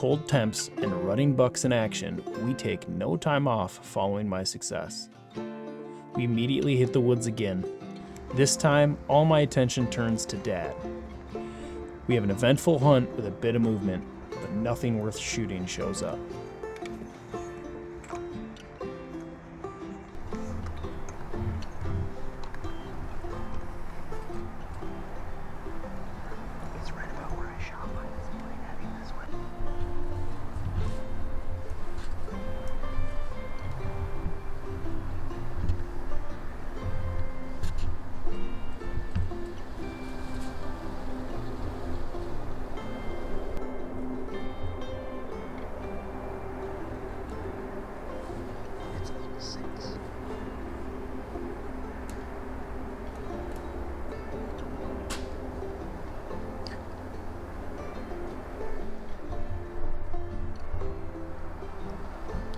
cold temps and rutting bucks in action, we take no time off following my success. We immediately hit the woods again. This time, all my attention turns to Dad. We have an eventful hunt with a bit of movement, but nothing worth shooting shows up.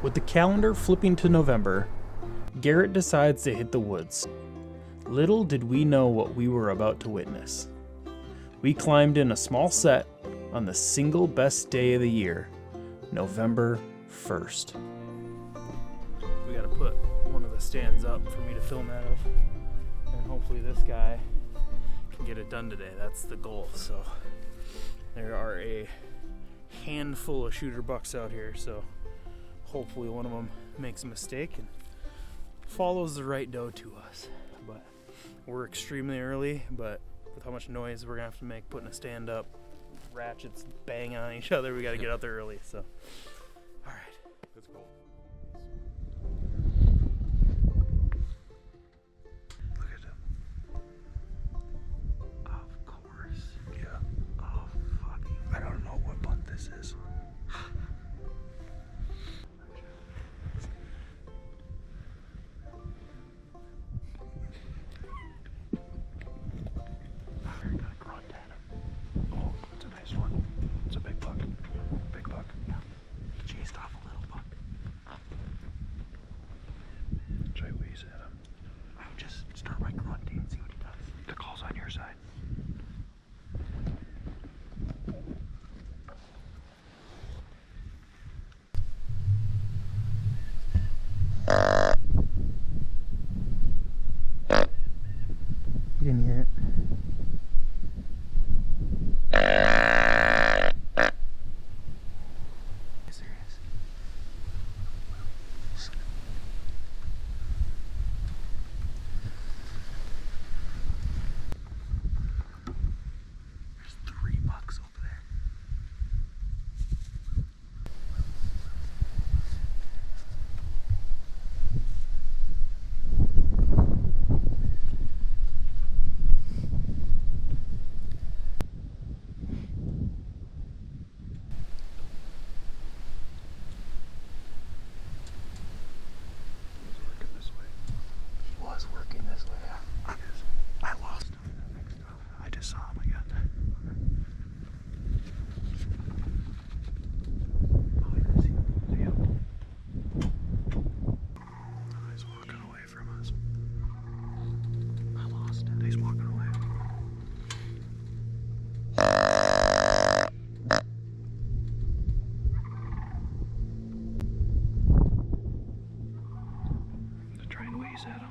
With the calendar flipping to November, Garrett decides to hit the woods. Little did we know what we were about to witness. We climbed in a small set on the single best day of the year, November 1st. We gotta put one of the stands up for me to film out of, and hopefully this guy can get it done today. That's the goal. So there are a handful of shooter bucks out here, so hopefully one of them makes a mistake and follows the right doe to us. But we're extremely early, but with how much noise we're gonna have to make putting a stand up, ratchets banging on each other, we gotta get out there early. So, all right, let's go. Look at him. Of course. Yeah. Oh, fucking. I don't know what bunt this is. You didn't hear it. At him.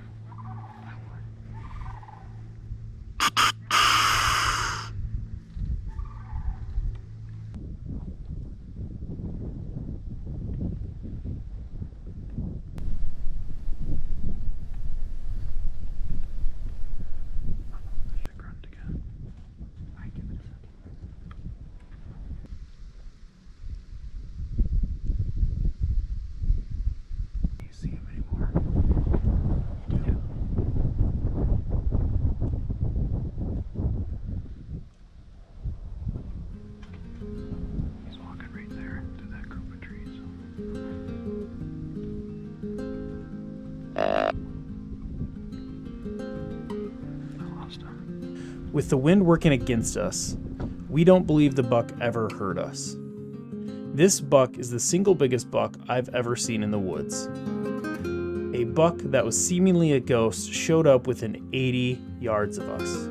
With the wind working against us, we don't believe the buck ever heard us. This buck is the single biggest buck I've ever seen in the woods. A buck that was seemingly a ghost showed up within 80 yards of us.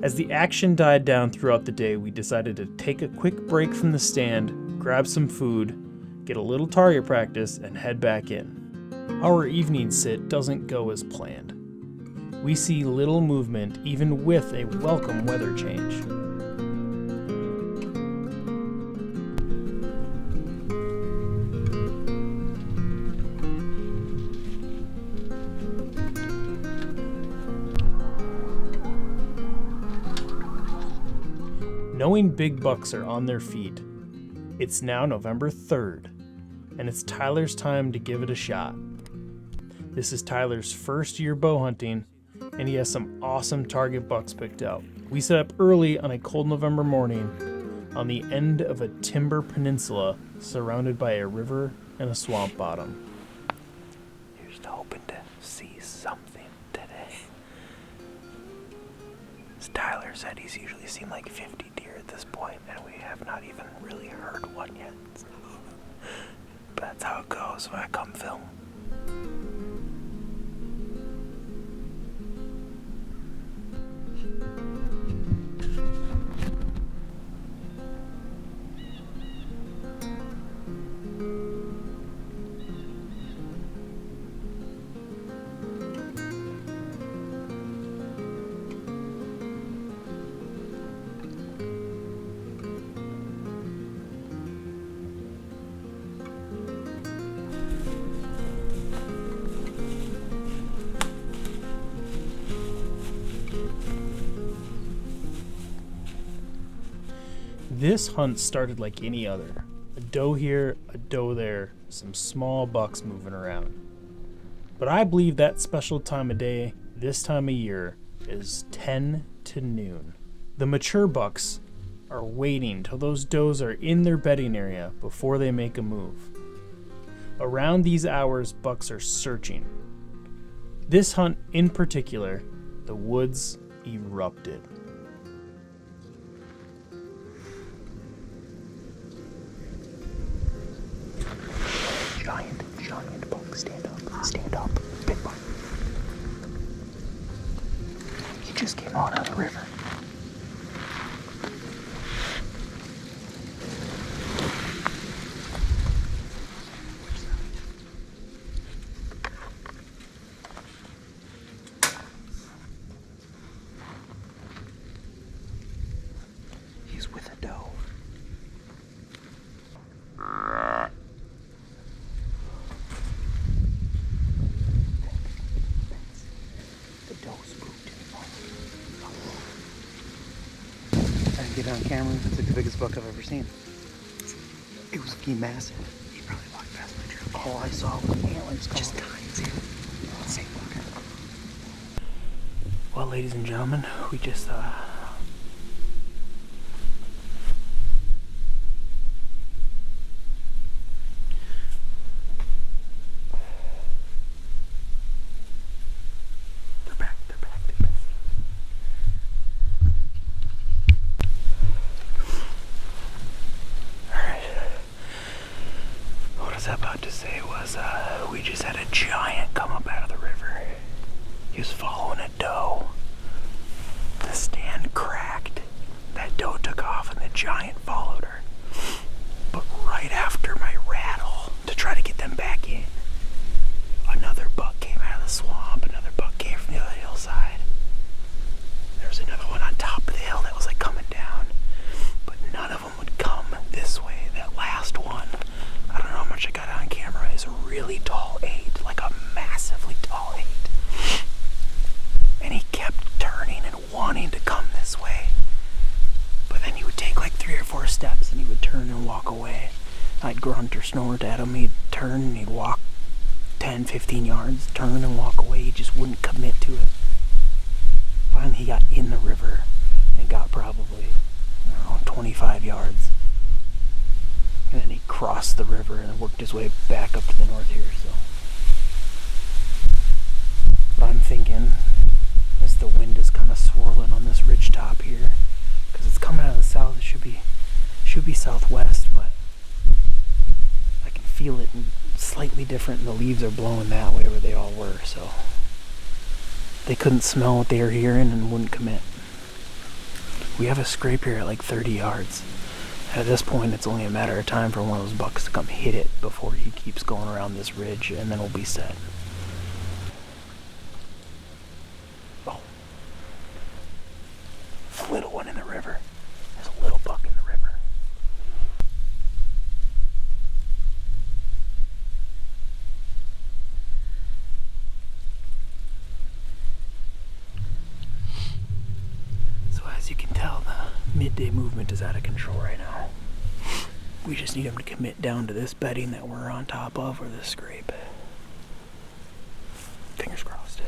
As the action died down throughout the day, we decided to take a quick break from the stand, grab some food, get a little target practice, and head back in. Our evening sit doesn't go as planned. We see little movement even with a welcome weather change. Knowing big bucks are on their feet, it's now November 3rd, and it's Tyler's time to give it a shot. This is Tyler's first year bow hunting, and he has some awesome target bucks picked out. We set up early on a cold November morning on the end of a timber peninsula surrounded by a river and a swamp bottom. Here's to hoping to see something today. As Tyler said, he's usually seen like 50 deer at this point, and we have not even really heard one yet. But that's how it goes when I come film. This hunt started like any other. A doe here, a doe there, some small bucks moving around. But I believe that special time of day, this time of year, is 10 to noon. The mature bucks are waiting till those does are in their bedding area before they make a move. Around these hours, bucks are searching. This hunt in particular, the woods erupted. Giant buck, stand up, big buck. He just came out of the river. He's with a doe. Get on camera. It's like the biggest buck I've ever seen. It was fucking massive. He probably walked past my truck. All I saw was antlers. Just tines. Same buck. Well, ladies and gentlemen, we just we just had a giant come up out of the river. He was following a doe. The stand cracked. That doe took off and the giant followed her. But right after my rattle to try to get them back in, another buck came out of the swamp, another buck came from the other hillside. There was another one on top of the hill that was like coming down, but none of them would come this way. That last one, I don't know how much I got on camera, is a really tall 8, like a massively tall 8. And he kept turning and wanting to come this way. But then he would take like 3 or 4 steps and he would turn and walk away. I'd grunt or snort at him, he'd turn and he'd walk 10, 15 yards, turn and walk away. He just wouldn't commit to it. Finally he got in the river and got probably, 25 yards. And then he crossed the river and worked his way back up to the north here, so. What I'm thinking is the wind is kind of swirling on this ridge top here, because it's coming out of the south. It should be southwest, but I can feel it slightly different, and the leaves are blowing that way where they all were, so they couldn't smell what they were hearing and wouldn't commit. We have a scrape here at like 30 yards. At this point, it's only a matter of time for one of those bucks to come hit it before he keeps going around this ridge, and then we'll be set. Oh. A little one in the river. There's a little buck in the river. So as you can tell, the midday movement is out of control right now. We just need him to commit down to this bedding that we're on top of, or this scrape. Fingers crossed.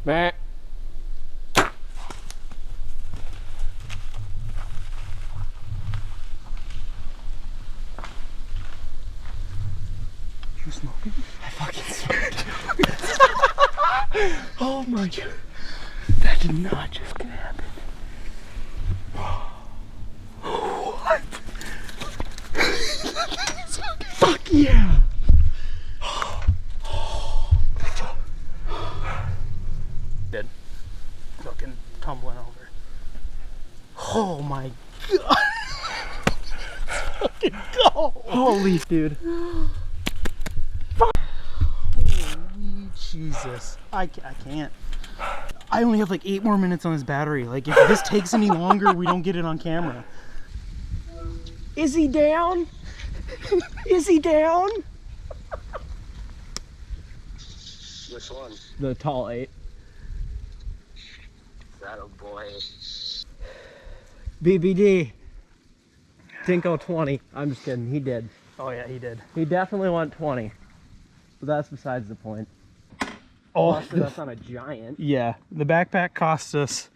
Matt. You smoking? I fucking smoked. Oh my god. That did not just gonna happen. What? Fuck yeah. Dead. Fucking tumbling over. Oh my god. Fucking go. Holy dude. Holy Jesus. I can't. I only have like 8 more minutes on this battery. Like if this takes any longer, we don't get it on camera. Is he down? Is he down? Which one? The tall 8. That a boy. BBD. Dinko 20. I'm just kidding. He did. Oh yeah, he did. He definitely went 20. But that's besides the point. Oh, Plus, that's on a giant. yeah. The backpack cost us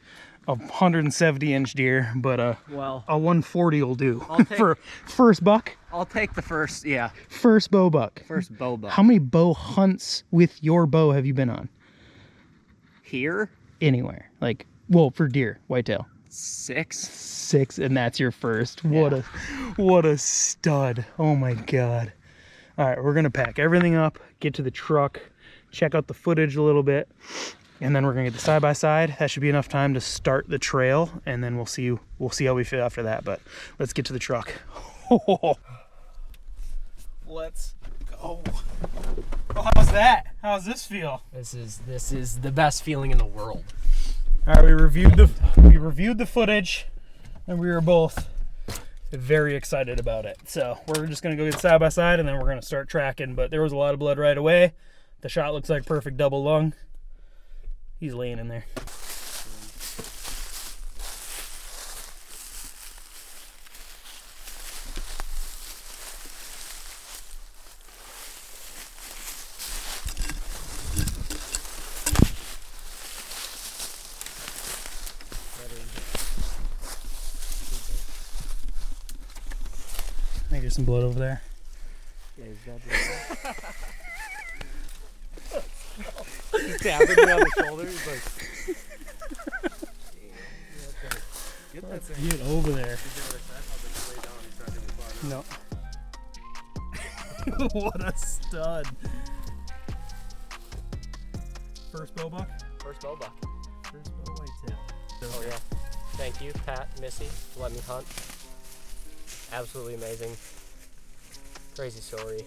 a 170-inch deer, but Well, a 140 will do. I'll take- For first buck, I'll take the first, yeah, first bow buck. first bow buck. How many bow hunts with your bow have you been on? Here? Anywhere? Like, well, for deer, whitetail. 6. 6, and that's your first. What a stud. Oh my god. All right, we're gonna pack everything up, get to the truck, check out the footage a little bit, and then we're gonna get the side-by-side. That should be enough time to start the trail, and then we'll see how we feel after that. But let's get to the truck. Let's go. Oh, how's that? How's this feel? This is the best feeling in the world. All right, we reviewed the footage, and we were both very excited about it. So we're just gonna go get side by side and then we're gonna start tracking. But there was a lot of blood right away. The shot looks like perfect double lung. He's laying in there. I think there's some blood over there. Yeah, he's got He's tapping me on the shoulder. He's like, Let's get over there. No. What a stud. First bow buck? First bow buck. First bow whitetail. Oh yeah. Thank you, Pat, Missy, for letting me hunt. Absolutely amazing. Crazy story.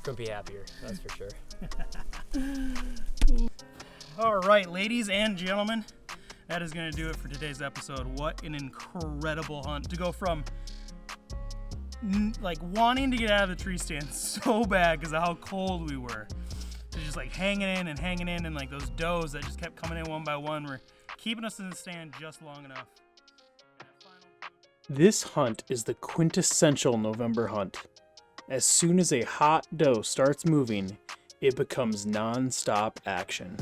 Couldn't be happier, that's for sure. All right, ladies and gentlemen, that is going to do it for today's episode. What an incredible hunt to go from like wanting to get out of the tree stand so bad because of how cold we were to just like hanging in and like those does that just kept coming in one by one were keeping us in the stand just long enough. This hunt is the quintessential November hunt. As soon as a hot doe starts moving, it becomes non-stop action.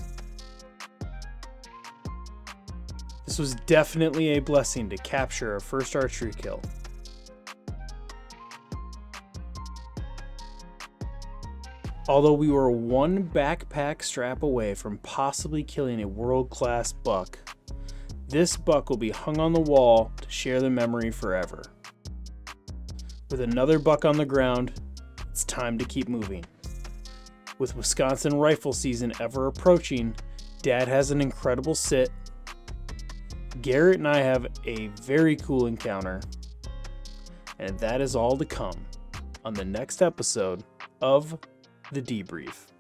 This was definitely a blessing to capture our first archery kill. Although we were one backpack strap away from possibly killing a world-class buck, this buck will be hung on the wall to share the memory forever. With another buck on the ground, it's time to keep moving. With Wisconsin rifle season ever approaching, Dad has an incredible sit. Garrett and I have a very cool encounter. And that is all to come on the next episode of The Debrief.